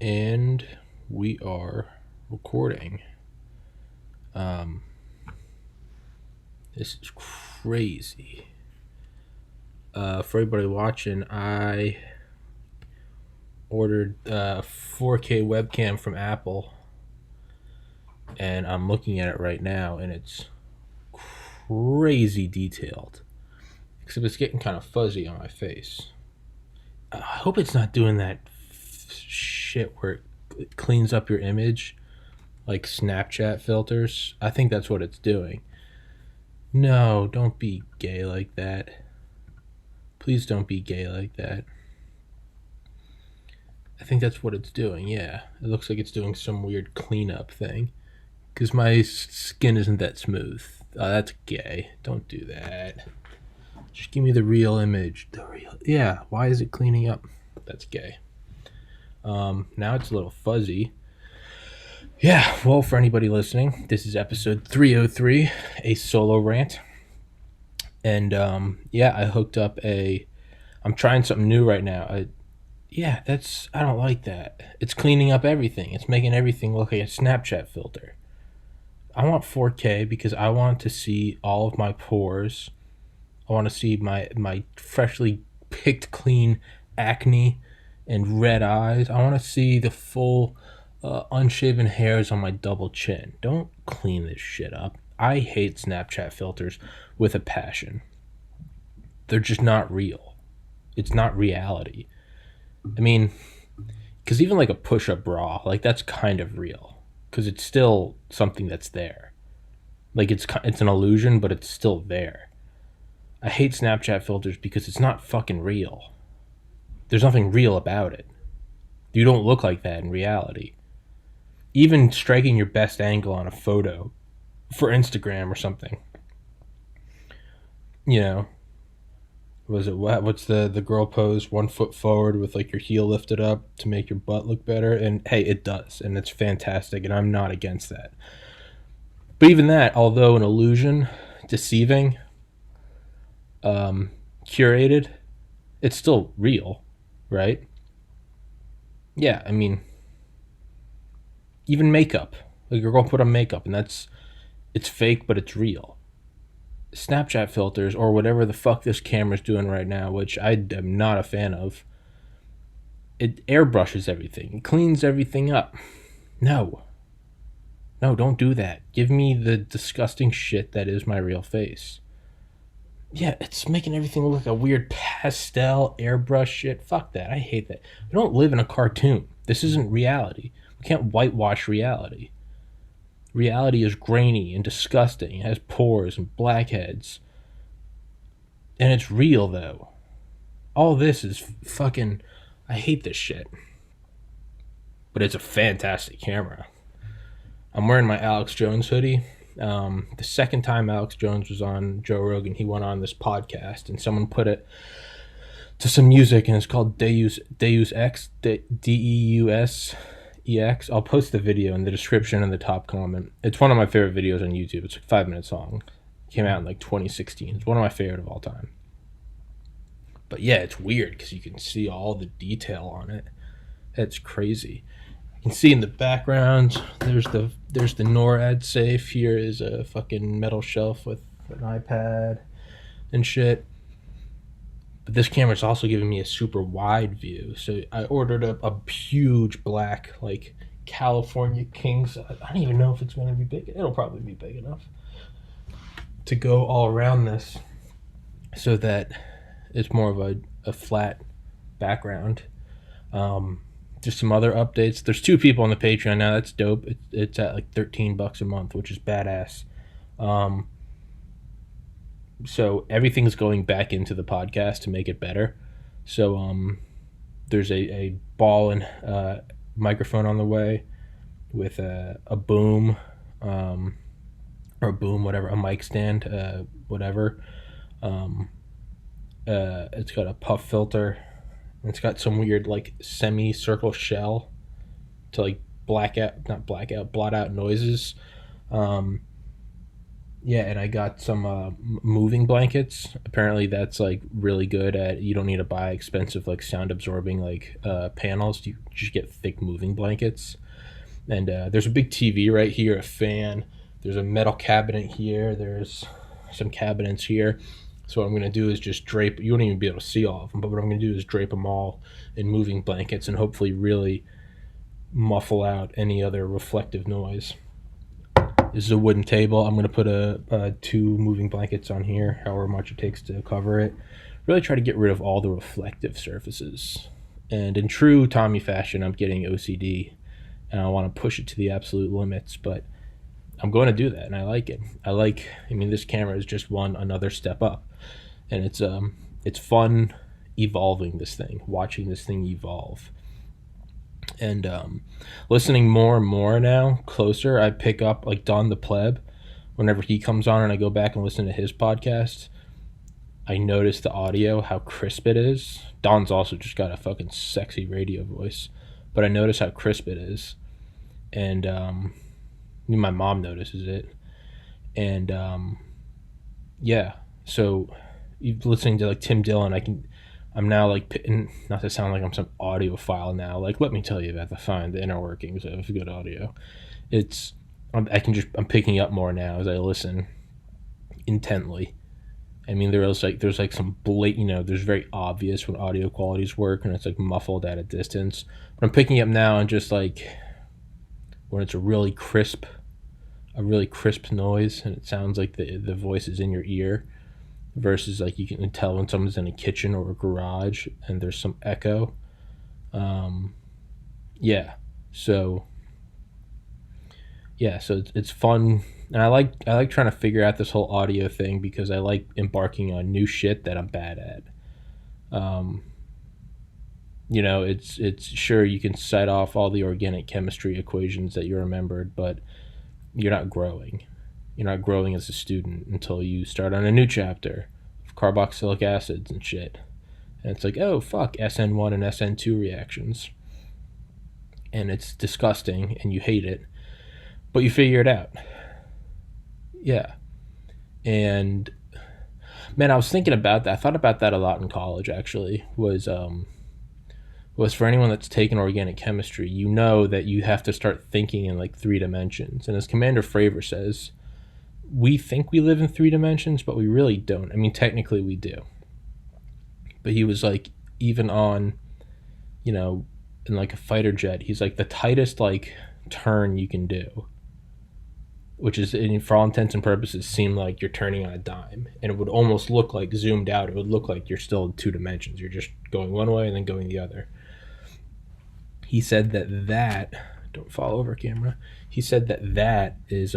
And we are recording. This is crazy. For everybody watching, I ordered a 4K webcam from Apple, and I'm looking at it right now, and it's crazy detailed. Except it's getting kind of fuzzy on my face. I hope it's not doing that shit where it cleans up your image like Snapchat filters. I think that's what it's doing. No, don't be gay like that. Please don't be gay like that. I think that's what it's doing, yeah. It looks like it's doing some weird cleanup thing. Because my skin isn't that smooth. Oh, that's gay. Don't do that. Just give me the real image. Yeah, why is it cleaning up? That's gay. Now it's a little fuzzy. Yeah, well, for anybody listening, this is episode 303, a solo rant. And I hooked up I'm trying something new right now. I don't like that. It's cleaning up everything. It's making everything look like a Snapchat filter. I want 4K because I want to see all of my pores. I want to see my freshly picked clean acne and red eyes. I want to see the full unshaven hairs on my double chin. Don't clean this shit up. I hate Snapchat filters with a passion. They're just not real. It's not reality. I mean, because even like a push-up bra, like that's kind of real. Because it's still something that's there. Like it's an illusion, but it's still there. I hate Snapchat filters because it's not fucking real. There's nothing real about it. You don't look like that in reality. Even striking your best angle on a photo for Instagram or something. You know, what's the girl pose, 1 foot forward with like your heel lifted up to make your butt look better? And hey, it does, and it's fantastic, and I'm not against that. But even that, although an illusion, deceiving, curated, it's still real, right? Yeah, I mean, even makeup. Like your girl put on makeup, and it's fake, but it's real. Snapchat filters, or whatever the fuck this camera's doing right now, which I am not a fan of, it airbrushes everything. It cleans everything up. No, don't do that. Give me the disgusting shit that is my real face. Yeah, it's making everything look like a weird pastel airbrush shit. Fuck that. I hate that. We don't live in a cartoon. This isn't reality. We can't whitewash reality. Reality is grainy and disgusting. It has pores and blackheads. And it's real, though. All this is fucking... I hate this shit. But it's a fantastic camera. I'm wearing my Alex Jones hoodie. The second time Alex Jones was on Joe Rogan, he went on this podcast, and someone put it to some music, and it's called Deus Ex, Deus EX. I'll post the video in the description and the top comment. It's one of my favorite videos on YouTube. It's a 5-minute song. It came out in like 2016. It's one of my favorite of all time. But yeah, it's weird because you can see all the detail on it. It's crazy. You can see in the background, there's the NORAD safe. Here is a fucking metal shelf with an iPad and shit. But this camera's also giving me a super wide view. So I ordered a huge black, like, California King size. I don't even know if it's going to be big. It'll probably be big enough to go all around this so that it's more of a flat background. Just some other updates. There's 2 people on the Patreon now. That's dope. It's at like $13 a month, which is badass. So everything's going back into the podcast to make it better. So there's a ball and microphone on the way with a boom, or a boom, whatever, a mic stand, whatever. It's got a puff filter. It's got some weird like semi-circle shell to like blot out noises. Yeah, and I got some moving blankets. Apparently, that's like really good at. You don't need to buy expensive like sound absorbing like panels. You just get thick moving blankets. And there's a big TV right here, a fan. There's a metal cabinet here. There's some cabinets here. So what I'm gonna do is just drape. You won't even be able to see all of them, but what I'm gonna do is drape them all in moving blankets and hopefully really muffle out any other reflective noise. This is a wooden table. I'm going to put two moving blankets on here, however much it takes to cover it. Really try to get rid of all the reflective surfaces. And in true Tommy fashion, I'm getting OCD, and I want to push it to the absolute limits. But I'm going to do that, and I like it. I mean, this camera is just another step up, and it's fun evolving this thing, watching this thing evolve. And listening more and more now, closer, I pick up like Don the Pleb. Whenever he comes on and I go back and listen to his podcast, I notice the audio, how crisp it is. Don's also just got a fucking sexy radio voice, but I notice how crisp it is. And my mom notices it. And yeah, so listening to like Tim Dillon, I'm now like, not to sound like I'm some audiophile now. Like, let me tell you about the inner workings of good audio. I'm picking up more now as I listen intently. I mean, there's like some blatant, there's very obvious when audio qualities work and it's like muffled at a distance. But I'm picking up now and just like when it's a really crisp noise and it sounds like the voice is in your ear versus like you can tell when someone's in a kitchen or a garage and there's some echo. Yeah, so it's fun, and I like trying to figure out this whole audio thing because I like embarking on new shit that I'm bad at. It's sure you can cite off all the organic chemistry equations that you remembered, but you're not growing. You're not growing as a student until you start on a new chapter of carboxylic acids and shit. And it's like, oh, fuck, SN1 and SN2 reactions. And it's disgusting and you hate it, but you figure it out. Yeah. And man, I was thinking about that. I thought about that a lot in college, actually, was for anyone that's taken organic chemistry, you know that you have to start thinking in like 3 dimensions. And as Commander Fravor says, we think we live in 3 dimensions, but we really don't. I mean, technically we do. But he was like, even on, in like a fighter jet, he's like the tightest like turn you can do, which is, for all intents and purposes, seem like you're turning on a dime. And it would almost look like zoomed out. It would look like you're still in 2 dimensions. You're just going one way and then going the other. He said that don't fall over, camera. He said that is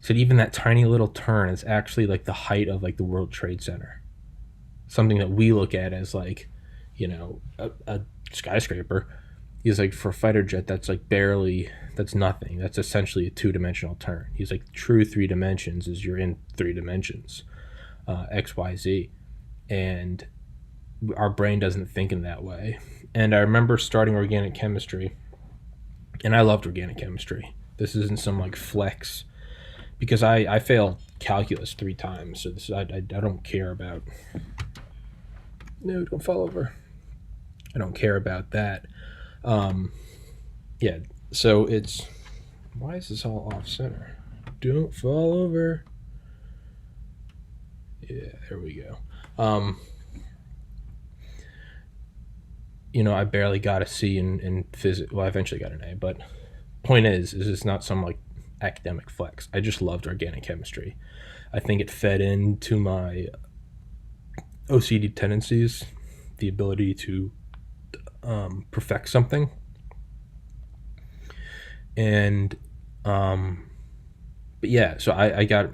said even that tiny little turn is actually like the height of like the World Trade Center. Something that we look at as like, a skyscraper. He's like, for a fighter jet, that's like that's nothing. That's essentially a 2-dimensional turn. He's like, true 3 dimensions is you're in 3 dimensions, X, Y, Z. And our brain doesn't think in that way. And I remember starting organic chemistry, and I loved organic chemistry. This isn't some like flex, because I failed calculus 3 times, so I don't care about. No, don't fall over. I don't care about that. Yeah. So it's, why is this all off center? Don't fall over. Yeah, there we go. I barely got a C in physics. Well, I eventually got an A, but point is it's not some like academic flex. I just loved organic chemistry. I think it fed into my OCD tendencies, the ability to perfect something. And but yeah, so I got,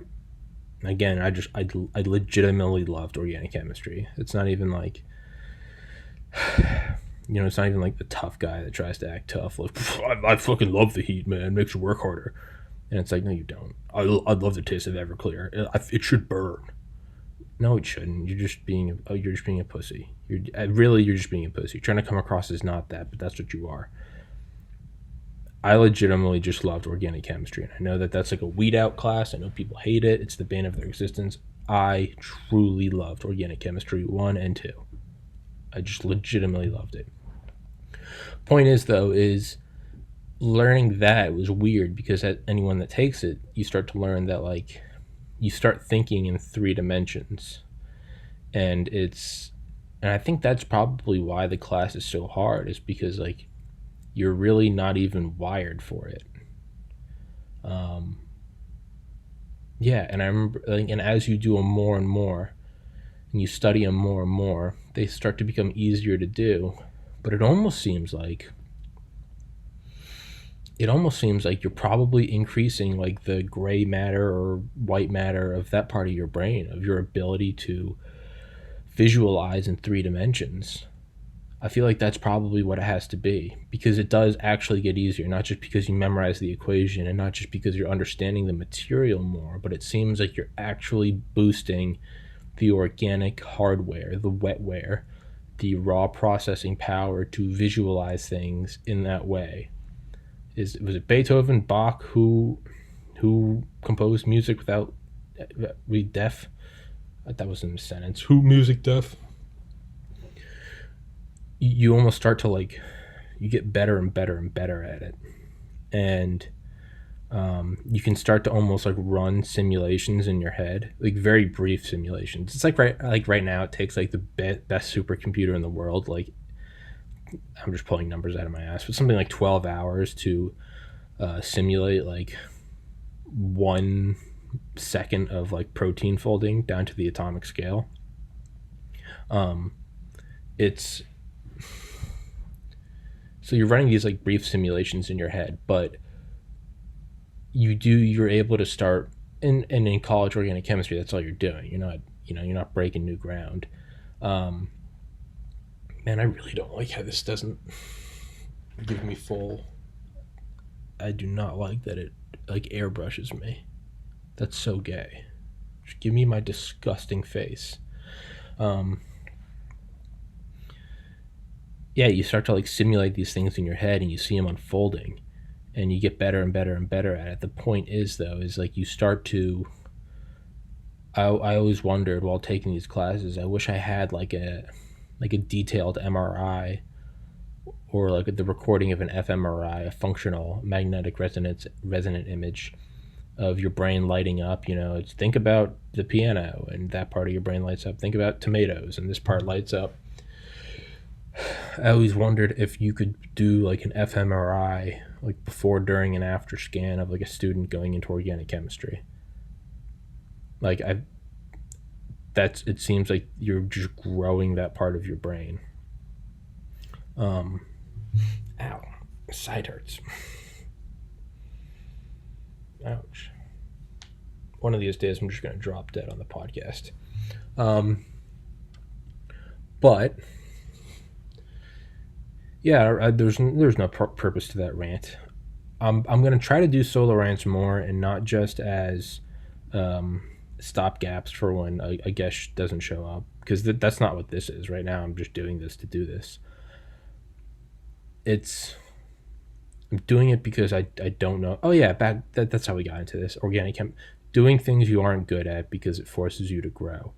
again, I legitimately loved organic chemistry. It's not even like it's not even like the tough guy that tries to act tough, like, I fucking love the heat, man, it makes you work harder. And it's like, no, you don't. I love the taste of Everclear. It should burn. No, it shouldn't. You're just being a pussy. You're just being a pussy. You're trying to come across as not that, but that's what you are. I legitimately just loved organic chemistry, and I know that that's like a weed out class. I know people hate it. It's the bane of their existence. I truly loved organic chemistry 1 and 2. I just legitimately loved it. Point is, though, is learning that was weird because anyone that takes it, you start to learn that, like, you start thinking in 3 dimensions. And I think that's probably why the class is so hard, is because, like, you're really not even wired for it. Yeah, and I remember, like, and as you do them more and more, and you study them more and more, they start to become easier to do. But it almost seems like you're probably increasing, like, the gray matter or white matter of that part of your brain, of your ability to visualize in 3 dimensions. I feel like that's probably what it has to be, because it does actually get easier, not just because you memorize the equation and not just because you're understanding the material more, but it seems like you're actually boosting the organic hardware, the wetware, the raw processing power to visualize things in that way. Was it Beethoven, Bach, who composed music without read deaf? That was in a sentence. Who music deaf? You almost start to, like, you get better and better and better at it, and you can start to almost, like, run simulations in your head, like very brief simulations. It's like right now it takes, like, the best supercomputer in the world, like, I'm just pulling numbers out of my ass, but something like 12 hours to simulate, like, 1 second of, like, protein folding down to the atomic scale. It's So you're running these, like, brief simulations in your head, but you're able to start in college organic chemistry. That's all you're doing. You're not breaking new ground. Man, I really don't like how this doesn't give me full. I do not like that it, like, airbrushes me. That's so gay. Just give me my disgusting face. Yeah, you start to, like, simulate these things in your head and you see them unfolding, and you get better and better and better at it. The point is, though, is, like, you start to. I always wondered while taking these classes. I wish I had, like, a detailed MRI, or, like, the recording of an fMRI, a functional magnetic resonant image of your brain lighting up. Think about the piano and that part of your brain lights up. Think about tomatoes and this part lights up. I always wondered if you could do, like, an fMRI, like, before, during, and after scan of, like, a student going into organic chemistry. Like, it seems like you're just growing that part of your brain. Ow, my side hurts. Ouch. One of these days I'm just gonna drop dead on the podcast. But yeah, there's no purpose to that rant. I'm gonna try to do solo rants more, and not just as stopgaps for when a guest doesn't show up, because that's not what this is right now. I'm just doing this to do this. I'm doing it because I don't know. Oh yeah, that's how we got into this organic chem. Doing things you aren't good at because it forces you to grow.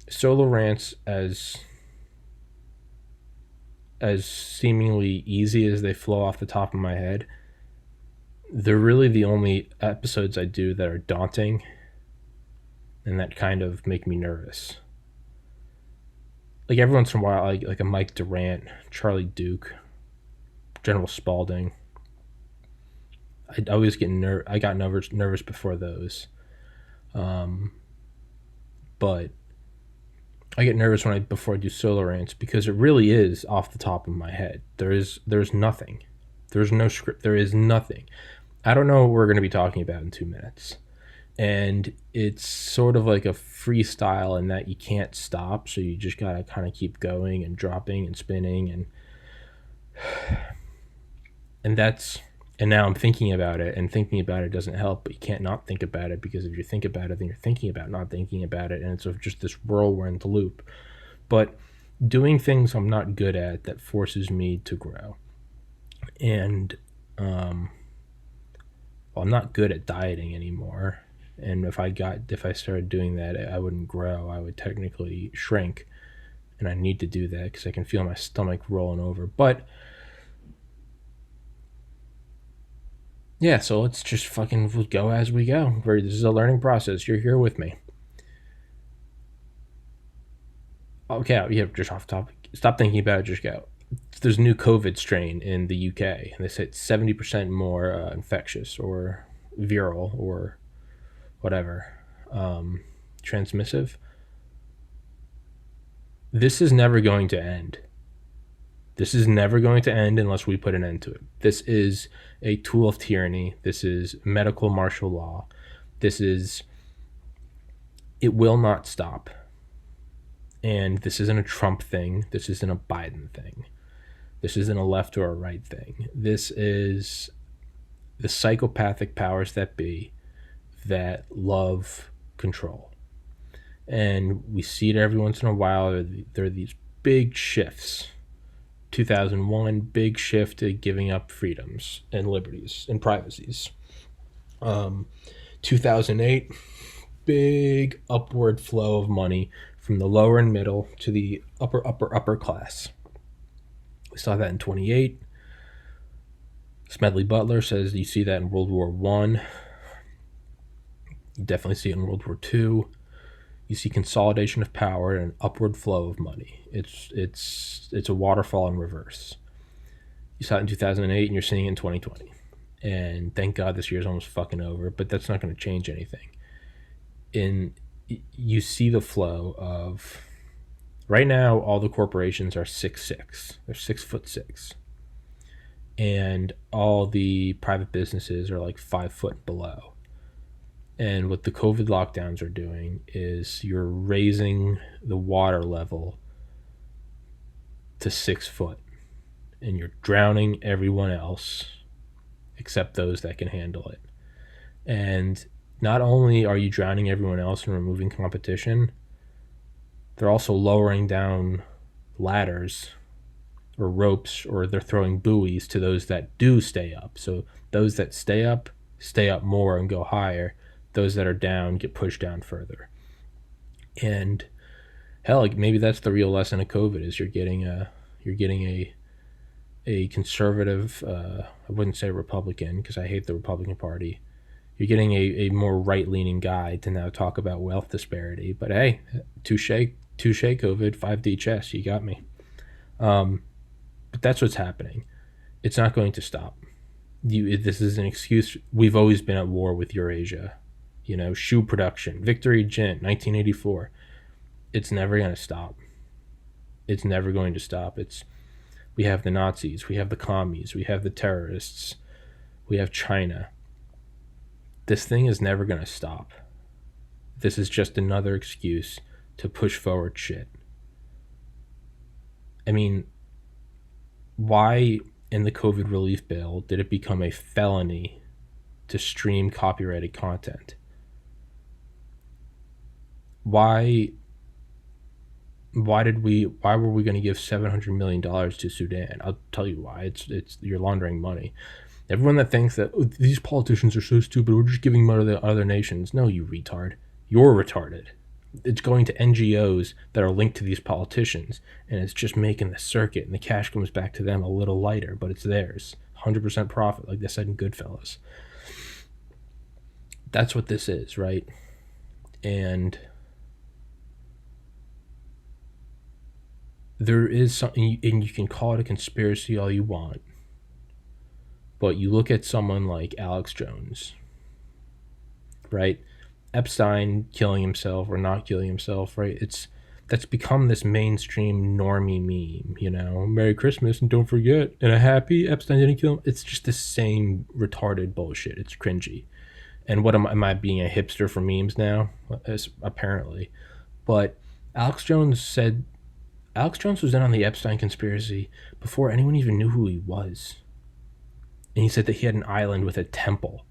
Solo rants, as seemingly easy as they flow off the top of my head, they're really the only episodes I do that are daunting and that kind of make me nervous. Like, every once in a while, like a Mike Durant, Charlie Duke, General Spaulding, I always get I got nervous before those. But I get nervous before I do solo rants, because it really is off the top of my head. There's nothing. There's no script. There is nothing. I don't know what we're going to be talking about in 2 minutes. And it's sort of like a freestyle in that you can't stop, so you just got to kind of keep going and dropping and spinning, and now I'm thinking about it, and thinking about it doesn't help, but you can't not think about it, because if you think about it, then you're thinking about not thinking about it, and it's just this whirlwind loop. But doing things I'm not good at that forces me to grow. And well, I'm not good at dieting anymore. And if I started doing that, I wouldn't grow. I would technically shrink, and I need to do that because I can feel my stomach rolling over. But yeah, so let's just fucking go as we go. This is a learning process. You're here with me. Okay, yeah, just off topic. Stop thinking about it. Just go. There's a new COVID strain in the UK, and they say it's 70% more infectious or viral or whatever, transmissive. This is never going to end. This is never going to end unless we put an end to it. This is a tool of tyranny. This is medical martial law. It will not stop. And this isn't a Trump thing. This isn't a Biden thing. This isn't a left or a right thing. This is the psychopathic powers that be that love control. And we see it every once in a while. There are these big shifts. 2001, big shift to giving up freedoms and liberties and privacies. 2008, big upward flow of money from the lower and middle to the upper class. We saw that in 28. Smedley Butler says you see that in World War I. You definitely see it in World War II. You see consolidation of power and an upward flow of money. It's a waterfall in reverse. You saw it in 2008, and you're seeing it in 2020. And thank God this year's almost fucking over, but that's not going to change anything. You see the flow of right now. All the corporations are 6'6". They're 6'6", and all the private businesses are like 5 foot below. And what the COVID lockdowns are doing is you're raising the water level to 6 foot, and you're drowning everyone else except those that can handle it. And not only are you drowning everyone else and removing competition, they're also lowering down ladders or ropes, or they're throwing buoys to those that do stay up. So those that stay up more and go higher. Those that are down get pushed down further. And hell, like maybe that's the real lesson of COVID is you're getting a conservative, I wouldn't say Republican because I hate the Republican Party. You're getting a more right-leaning guy to now talk about wealth disparity. But hey, touche COVID, 5D chess, you got me. But that's what's happening. It's not going to stop. This is an excuse. We've always been at war with Eurasia. Shoe production, Victory Gin, 1984. It's never going to stop. It's never going to stop. We have the Nazis, we have the commies, we have the terrorists, we have China. This thing is never going to stop. This is just another excuse to push forward shit. I mean, why in the COVID relief bill did it become a felony to stream copyrighted content? Why were we going to give $700 million to Sudan? I'll tell you why. It's you're laundering money. Everyone that thinks that these politicians are so stupid, we're just giving money to other nations. No, you retard. You're retarded. It's going to NGOs that are linked to these politicians, and it's just making the circuit, and the cash comes back to them a little lighter, but it's theirs. 100% profit, like they said in Goodfellas. That's what this is, right? And there is something, and you can call it a conspiracy all you want, but you look at someone like Alex Jones, right? Epstein killing himself or not killing himself, right? That's become this mainstream normie meme, Merry Christmas and don't forget, and a happy Epstein didn't kill him. It's just the same retarded bullshit. It's cringy. And what am I being a hipster for memes now? Apparently. But Alex Jones was in on the Epstein conspiracy before anyone even knew who he was. And he said that he had an island with a temple.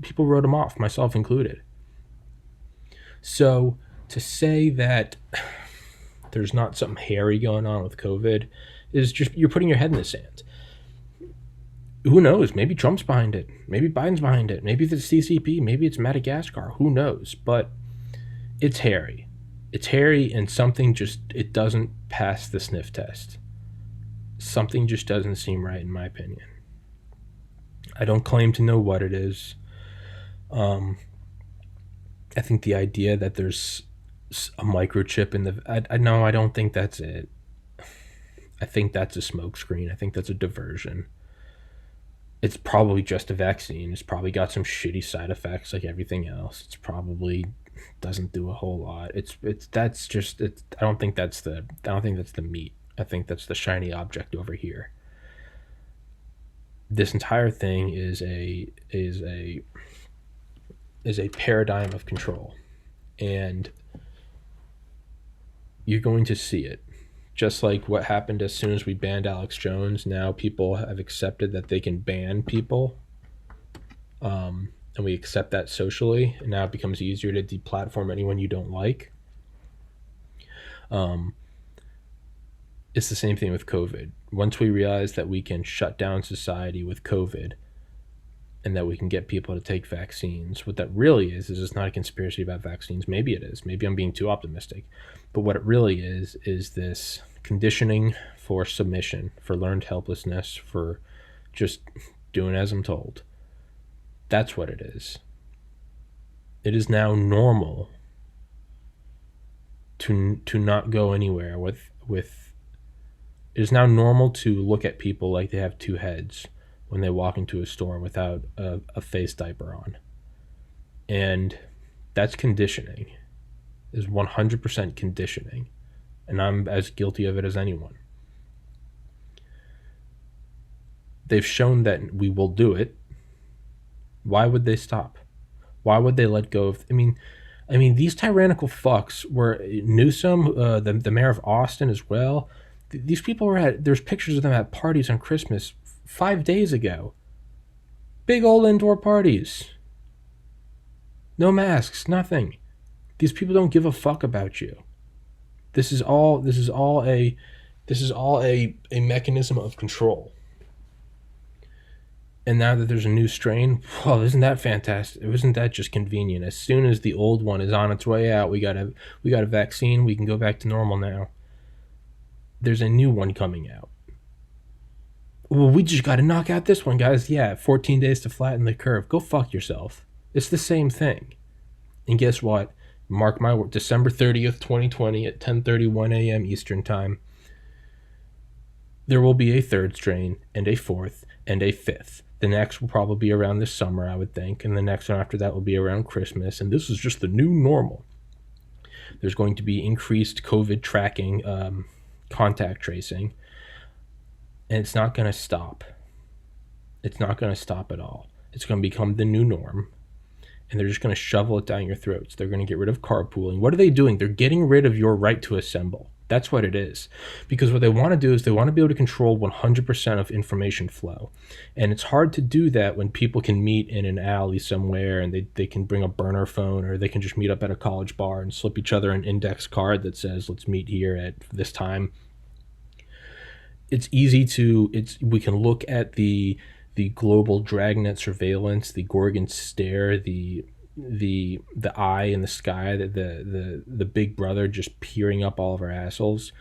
People wrote him off, myself included. So to say that there's not something hairy going on with COVID is just you're putting your head in the sand. Who knows? Maybe Trump's behind it. Maybe Biden's behind it. Maybe it's CCP. Maybe it's Madagascar. Who knows? But it's hairy. It's hairy, and something just, it doesn't pass the sniff test. Something just doesn't seem right, in my opinion. I don't claim to know what it is. I think the idea that there's a microchip in the... I don't think that's it. I think that's a smokescreen. I think that's a diversion. It's probably just a vaccine. It's probably got some shitty side effects like everything else. It's probably doesn't do a whole lot. I don't think that's the meat. I think that's the shiny object over here. This entire thing is a paradigm of control, and you're going to see it. Just like what happened as soon as we banned Alex Jones, now people have accepted that they can ban people, and we accept that socially, and now it becomes easier to deplatform anyone you don't like. It's the same thing with COVID. Once we realize that we can shut down society with COVID and that we can get people to take vaccines, what that really is it's not a conspiracy about vaccines. Maybe it is. Maybe I'm being too optimistic. But what it really is this conditioning for submission, for learned helplessness, for just doing as I'm told. That's what it is. It is now normal to not go anywhere with it is now normal to look at people like they have two heads when they walk into a store without a face diaper on. And that's conditioning. Is 100% conditioning. And I'm as guilty of it as anyone. They've shown that we will do it. Why would they stop? Why would they let go of... I mean, these tyrannical fucks were... Newsom, the mayor of Austin as well... These people were there's pictures of them at parties on Christmas 5 days ago. Big old indoor parties. No masks, nothing. These people don't give a fuck about you. This is all a mechanism of control. And now that there's a new strain, well, isn't that fantastic? Isn't that just convenient? As soon as the old one is on its way out, we got a vaccine, we can go back to normal now. There's a new one coming out. Well, we just got to knock out this one, guys. Yeah, 14 days to flatten the curve. Go fuck yourself. It's the same thing. And guess what? Mark my word, December 30th, 2020 at 10:31 a.m. Eastern Time, there will be a third strain and a fourth and a fifth. The next will probably be around this summer, I would think, and the next one after that will be around Christmas, and this is just the new normal. There's going to be increased COVID tracking, contact tracing, and it's not going to stop. It's not going to stop at all. It's going to become the new norm, and they're just going to shovel it down your throats. They're going to get rid of carpooling. What are they doing? They're getting rid of your right to assemble. That's what it is. Because what they want to do is they want to be able to control 100% of information flow. And it's hard to do that when people can meet in an alley somewhere and they can bring a burner phone, or they can just meet up at a college bar and slip each other an index card that says, let's meet here at this time. It's easy to, we can look at the global dragnet surveillance, the Gorgon stare, the eye in the sky, the big brother just peering up all of our assholes.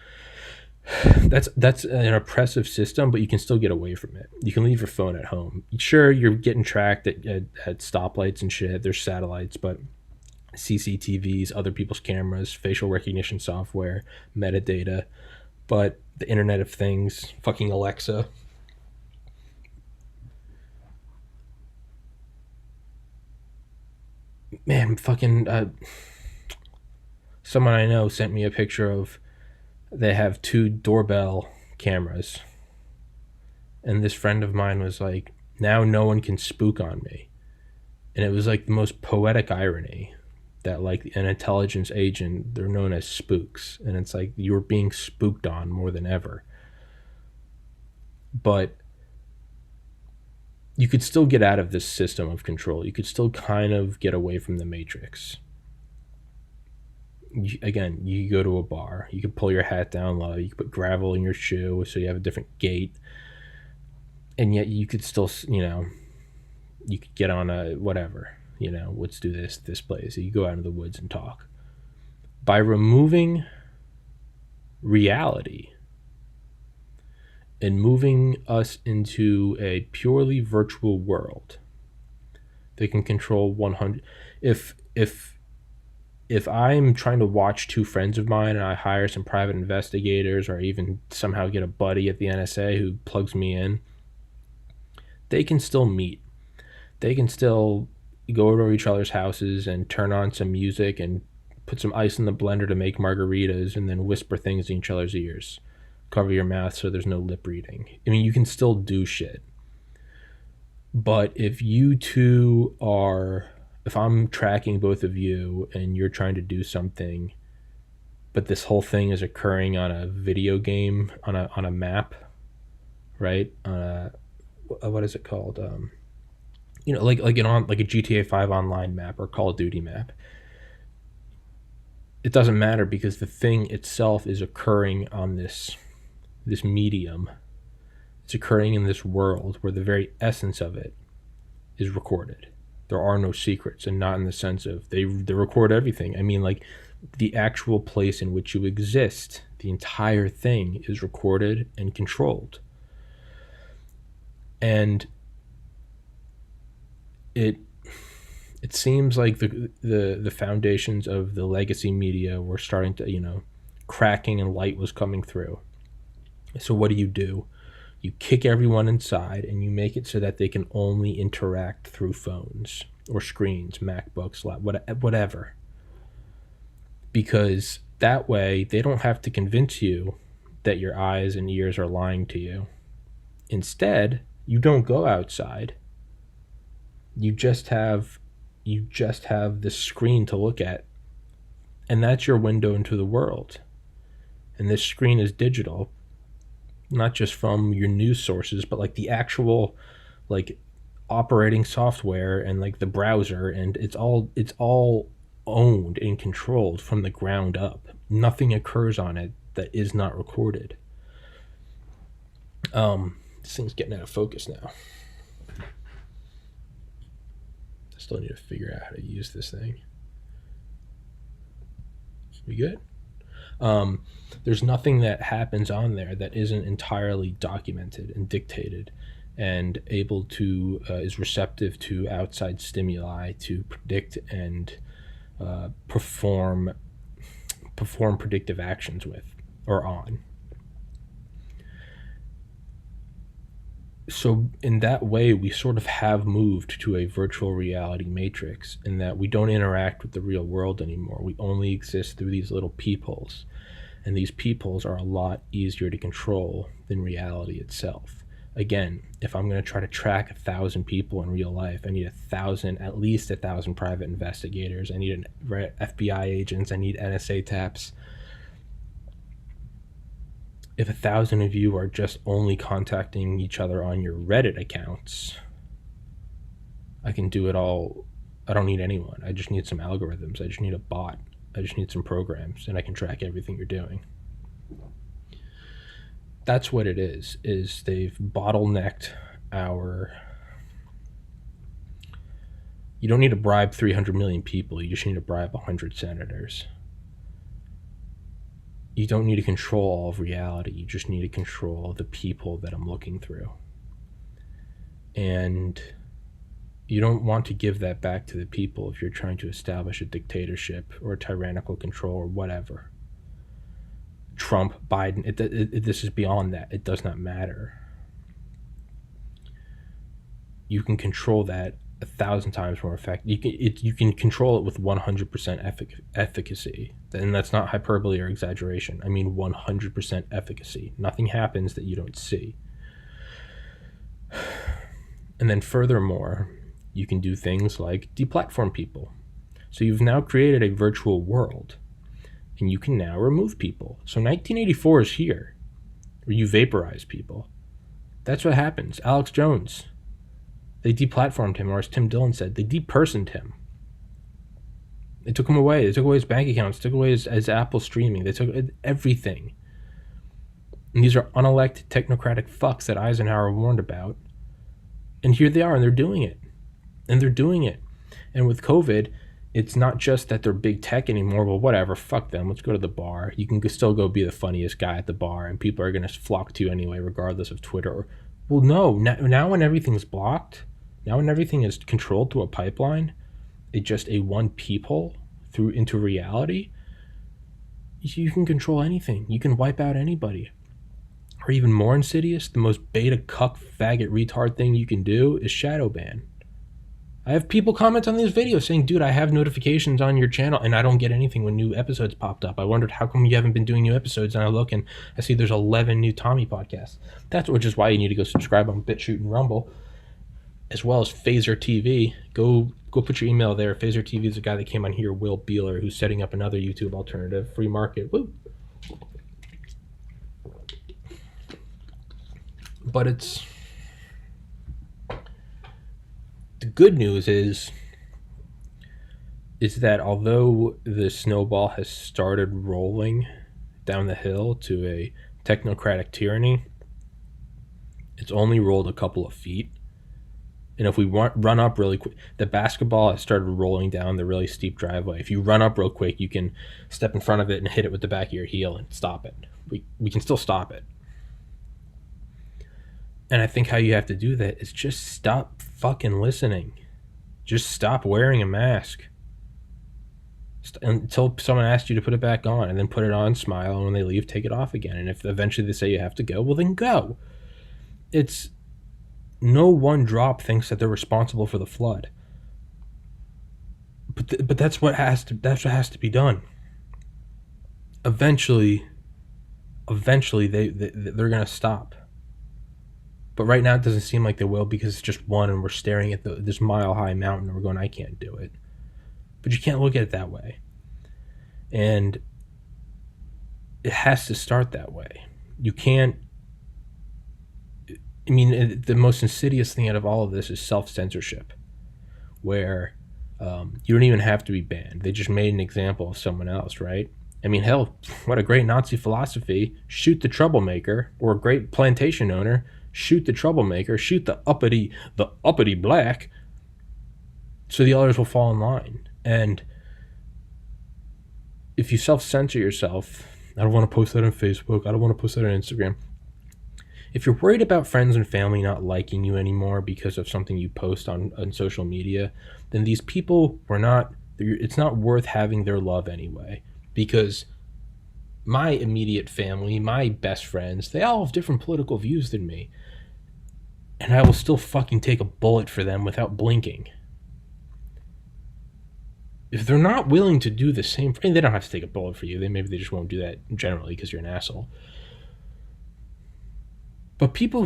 That's an oppressive system, but you can still get away from it. You can leave your phone at home. Sure, you're getting tracked at stoplights and shit. There's satellites, but CCTVs, other people's cameras, facial recognition software, metadata, but the Internet of Things, fucking Alexa. Man, fucking someone I know sent me a picture of, they have 2 doorbell cameras, and this friend of mine was like, now no one can spook on me. And it was like the most poetic irony that, like, an intelligence agent, they're known as spooks, and it's like you're being spooked on more than ever. But you could still get out of this system of control. You could still kind of get away from the matrix. again, you go to a bar, you can pull your hat down low, you can put gravel in your shoe so you have a different gait, and yet you could still, you could get on a whatever, let's do this place. You go out into the woods and talk. By removing reality and moving us into a purely virtual world, they can control 100. If I'm trying to watch two friends of mine and I hire some private investigators or even somehow get a buddy at the NSA who plugs me in, they can still meet. They can still go over to each other's houses and turn on some music and put some ice in the blender to make margaritas and then whisper things in each other's ears. Cover your mouth so there's no lip reading. I mean, you can still do shit. But if you two are, if I'm tracking both of you and you're trying to do something, but this whole thing is occurring on a video game, on a map, right? What is it called? Like a GTA 5 online map or Call of Duty map. It doesn't matter because the thing itself is occurring on this medium. It's occurring in this world where the very essence of it is recorded. There are no secrets, and not in the sense of they record everything. I mean, like, the actual place in which you exist, the entire thing is recorded and controlled. And it seems like the foundations of the legacy media were starting to, cracking, and light was coming through. So what do? You kick everyone inside and you make it so that they can only interact through phones or screens, MacBooks, whatever. Because that way they don't have to convince you that your eyes and ears are lying to you. Instead, you don't go outside. You just have this screen to look at, and that's your window into the world. And this screen is digital, not just from your news sources, but like the actual like operating software and like the browser, and it's all owned and controlled from the ground up. Nothing occurs on it that is not recorded. This thing's getting out of focus now. I still need to figure out how to use this thing. We good? There's nothing that happens on there that isn't entirely documented and dictated and able to is receptive to outside stimuli to predict and perform predictive actions with or on. So in that way, we sort of have moved to a virtual reality matrix in that we don't interact with the real world anymore. We only exist through these little peepholes. And these peepholes are a lot easier to control than reality itself. Again, if I'm going to try to track 1,000 people in real life, I need at least 1,000 private investigators. I need FBI agents. I need NSA taps. If 1,000 of you are just only contacting each other on your Reddit accounts, I can do it all. I don't need anyone. I just need some algorithms. I just need a bot. I just need some programs, and I can track everything you're doing. That's what it is they've bottlenecked our... You don't need to bribe 300 million people. You just need to bribe 100 senators. You don't need to control all of reality. You just need to control the people that I'm looking through. And you don't want to give that back to the people if you're trying to establish a dictatorship or a tyrannical control or whatever. Trump, Biden, this is beyond that. It does not matter. You can control that 1,000 times more effective. You can control it with 100% efficacy. And that's not hyperbole or exaggeration. I mean 100% efficacy. Nothing happens that you don't see. And then furthermore, you can do things like deplatform people. So you've now created a virtual world, and you can now remove people. So 1984 is here, where you vaporize people. That's what happens. Alex Jones, they deplatformed him, or as Tim Dillon said, they depersoned him. They took him away. They took away his bank accounts. Took away his Apple streaming. They took everything. And these are unelected technocratic fucks that Eisenhower warned about. And here they are, and they're doing it. And they're doing it. And with COVID, it's not just that they're big tech anymore. Well, whatever. Fuck them. Let's go to the bar. You can still go be the funniest guy at the bar, and people are going to flock to you anyway, regardless of Twitter. Well, no. Now when everything's blocked, now when everything is controlled through a pipeline, it's just a one peephole through into reality, you can control anything. You can wipe out anybody. Or even more insidious, the most beta cuck faggot retard thing you can do is shadow ban. I have people comment on these videos saying, dude, I have notifications on your channel and I don't get anything when new episodes popped up. I wondered how come you haven't been doing new episodes, and I look and I see there's 11 new Tommy podcasts. Which is why you need to go subscribe on BitChute and Rumble, as well as Phaser TV. Go put your email there. Phaser TV is a guy that came on here, Will Beeler, who's setting up another YouTube alternative, free market. Woo! But the good news is that although the snowball has started rolling down the hill to a technocratic tyranny, it's only rolled a couple of feet. And if we run up really quick, the basketball has started rolling down the really steep driveway. If you run up real quick, you can step in front of it and hit it with the back of your heel and stop it. We can still stop it. And I think how you have to do that is just stop fucking listening. Just stop wearing a mask. Until someone asks you to put it back on, and then put it on, smile, and when they leave, take it off again. And if eventually they say you have to go, well then go. It's no one drop thinks that they're responsible for the flood. But that's what has to be done. Eventually they're gonna stop. But right now it doesn't seem like they will, because it's just one, and we're staring at this mile-high mountain, and we're going, I can't do it. But you can't look at it that way. And it has to start that way. You can't... I mean, the most insidious thing out of all of this is self-censorship, where you don't even have to be banned. They just made an example of someone else, right? I mean, hell, what a great Nazi philosophy. Shoot the troublemaker, or a great plantation owner. Shoot the troublemaker, shoot the uppity black, so the others will fall in line. And if you self-censor yourself, I don't want to post that on Facebook, I don't want to post that on Instagram. If you're worried about friends and family not liking you anymore because of something you post on social media, then these people it's not worth having their love anyway. Because my immediate family, my best friends, they all have different political views than me. And I will still fucking take a bullet for them without blinking. If they're not willing to do the same, they don't have to take a bullet for you. Maybe they just won't do that generally because you're an asshole. But people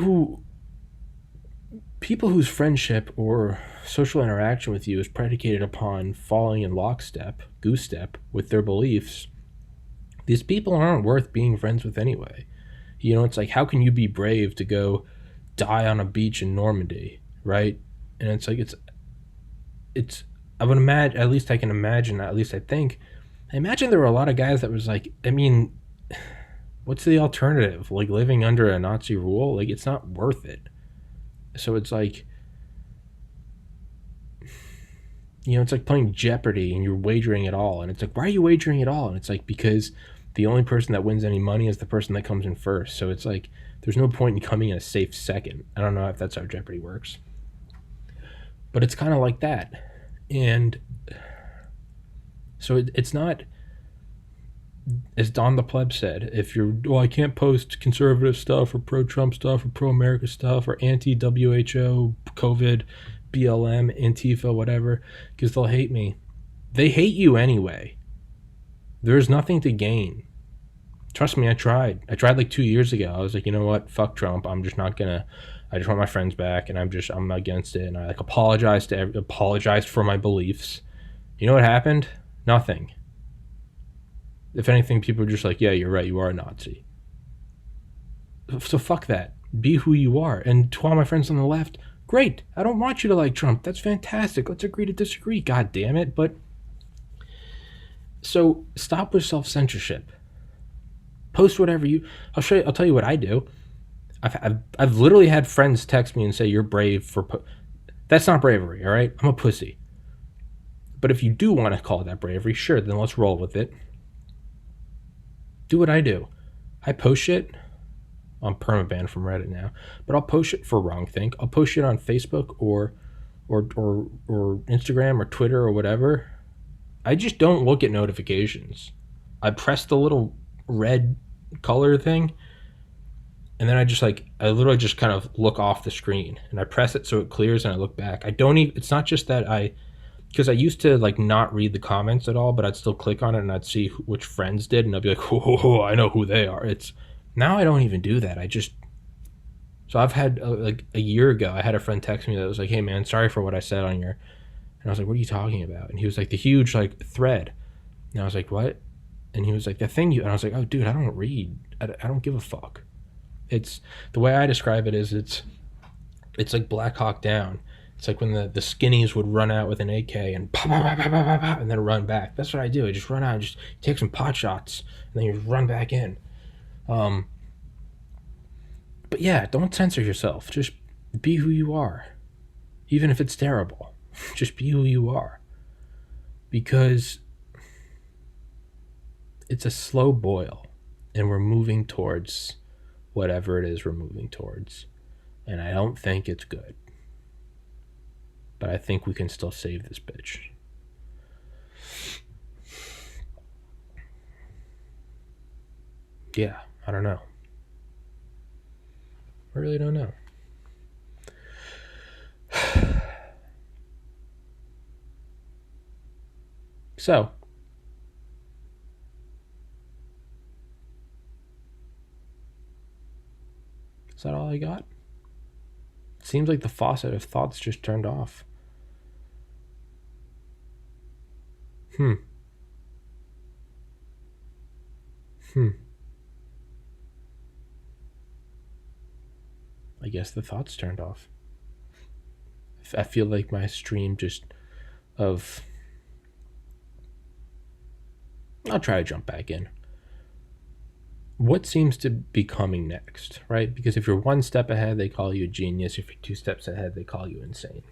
whose friendship or social interaction with you is predicated upon falling in lockstep, goose step, with their beliefs, these people aren't worth being friends with anyway. You know, it's like, how can you be brave to go die on a beach in Normandy, right? And it's like, it's I would imagine, at least I can imagine, at least I imagine there were a lot of guys that was like, I mean, what's the alternative? Like living under a Nazi rule? Like, it's not worth it. So it's like, you know, it's like playing Jeopardy and you're wagering it all. And it's like, why are you wagering it all? And it's like, because the only person that wins any money is the person that comes in first. So it's like, there's no point in coming in a safe second. I don't know if that's how Jeopardy works. But it's kind of like that. And so it's not, as Don the Pleb said, if you're, well, I can't post conservative stuff or pro-Trump stuff or pro-America stuff or anti-WHO, COVID, BLM, Antifa, whatever, because they'll hate me. They hate you anyway. There's nothing to gain. Trust me, I tried like 2 years ago. I was like, you know what? Fuck Trump. I'm just not gonna, I just want my friends back, and I'm against it. And I like apologized for my beliefs. You know what happened? Nothing. If anything, people are just like, yeah, you're right. You are a Nazi. So fuck that. Be who you are. And to all my friends on the left, great. I don't want you to like Trump. That's fantastic. Let's agree to disagree. God damn it. But So stop with self-censorship. Post whatever you. I'll show you. I'll tell you what I do. I've literally had friends text me and say you're brave for. That's not bravery, all right? I'm a pussy. But if you do want to call that bravery, sure, then let's roll with it. Do what I do. I post shit. I'm permabanned from Reddit now, but I'll post it for wrong think. I'll post it on Facebook or Instagram or Twitter or whatever. I just don't look at notifications. I press the little red color thing, and then I literally just kind of look off the screen, and I press it so it clears, and I look back. I don't even. It's not just that because I used to like not read the comments at all, but I'd still click on it and I'd see which friends did, and I'd be like, "Oh, I know who they are." It's now I don't even do that. So I've had like a year ago, I had a friend text me that was like, "Hey man, sorry for what I said on your," and I was like, "What are you talking about?" And he was like, "The huge like thread," and I was like, "What?" And he was like, "The thing you," and I was like, "Oh dude, I don't read. I don't give a fuck." It's the way I describe it is it's like Black Hawk Down. It's like when the skinnies would run out with an AK and pop, pop, pop, pop, pop, pop, and then run back. That's what I do. I just run out and just take some pot shots, and then you just run back in. Um, but yeah, don't censor yourself. Just be who you are, even if it's terrible. Just be who you are, because it's a slow boil, and we're moving towards whatever it is we're moving towards, and I don't think it's good. But I think we can still save this bitch. Yeah, I don't know. I really don't know. So, is that all I got? Seems like the faucet of thoughts just turned off. Hmm. I guess the thoughts turned off. I feel like my stream just of. I'll try to jump back in. What seems to be coming next, right? Because if you're one step ahead, they call you a genius. If you're two steps ahead, they call you insane.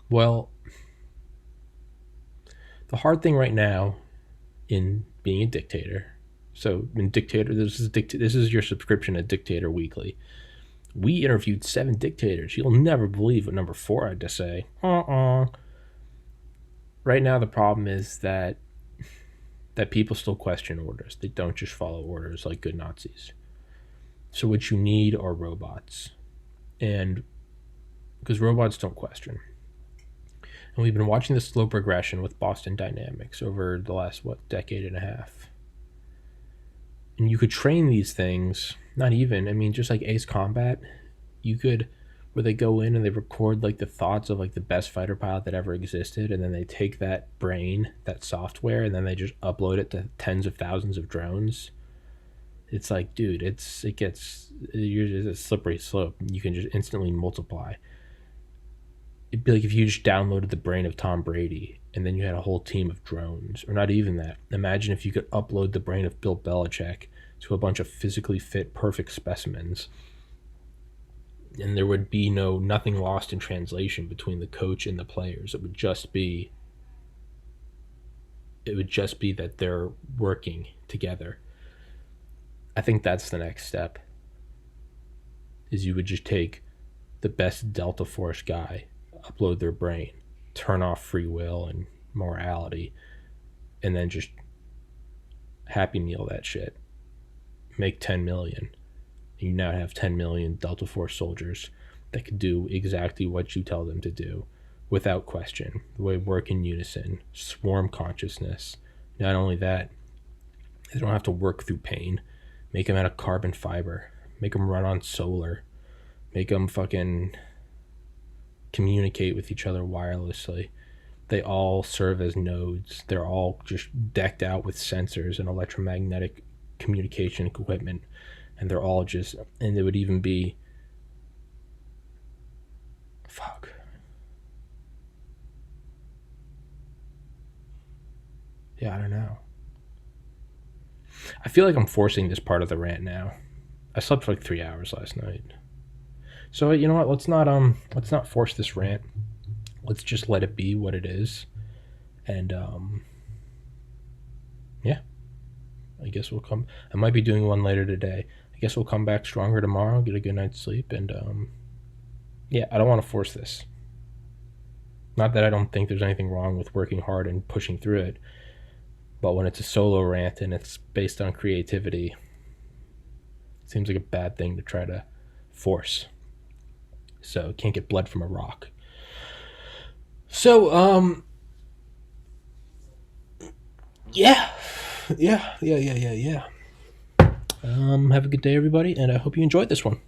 Well, the hard thing right now in being a dictator. So in Dictator, this is your subscription to Dictator Weekly. We interviewed 7 dictators. You'll never believe what number 4 I had to say. Right now, the problem is that people still question orders. They don't just follow orders like good Nazis. So what you need are robots, and because robots don't question. And we've been watching the slow progression with Boston Dynamics over the last decade and a half. And you could train these things, not even, I mean, just like Ace Combat, you could, where they go in and they record like the thoughts of like the best fighter pilot that ever existed, and then they take that brain, that software, and then they just upload it to tens of thousands of drones. It's like, dude, it's a slippery slope. You can just instantly multiply. It'd be like if you just downloaded the brain of Tom Brady and then you had a whole team of drones, or not even that. Imagine if you could upload the brain of Bill Belichick to a bunch of physically fit, perfect specimens, and there would be nothing lost in translation between the coach and the players. It would just be that they're working together. I think that's the next step. Is you would just take the best Delta Force guy, upload their brain, turn off free will and morality, and then just Happy Meal that shit. Make 10 million. You now have 10 million Delta Force soldiers that could do exactly what you tell them to do without question. They work in unison, swarm consciousness. Not only that, they don't have to work through pain. Make them out of carbon fiber. Make them run on solar. Make them fucking communicate with each other wirelessly. They all serve as nodes. They're all just decked out with sensors and electromagnetic communication equipment. And they're all just, and it would even be Fuck. Yeah, I don't know. I feel like I'm forcing this part of the rant now. I slept for like 3 hours last night. So you know what? Let's not force this rant. Let's just let it be what it is. And yeah. I guess we'll come. I might be doing one later today. I guess we'll come back stronger tomorrow, get a good night's sleep, and yeah, I don't want to force this. Not that I don't think there's anything wrong with working hard and pushing through it, but when it's a solo rant and it's based on creativity, it seems like a bad thing to try to force. So can't get blood from a rock. So yeah. Have a good day, everybody, and I hope you enjoyed this one.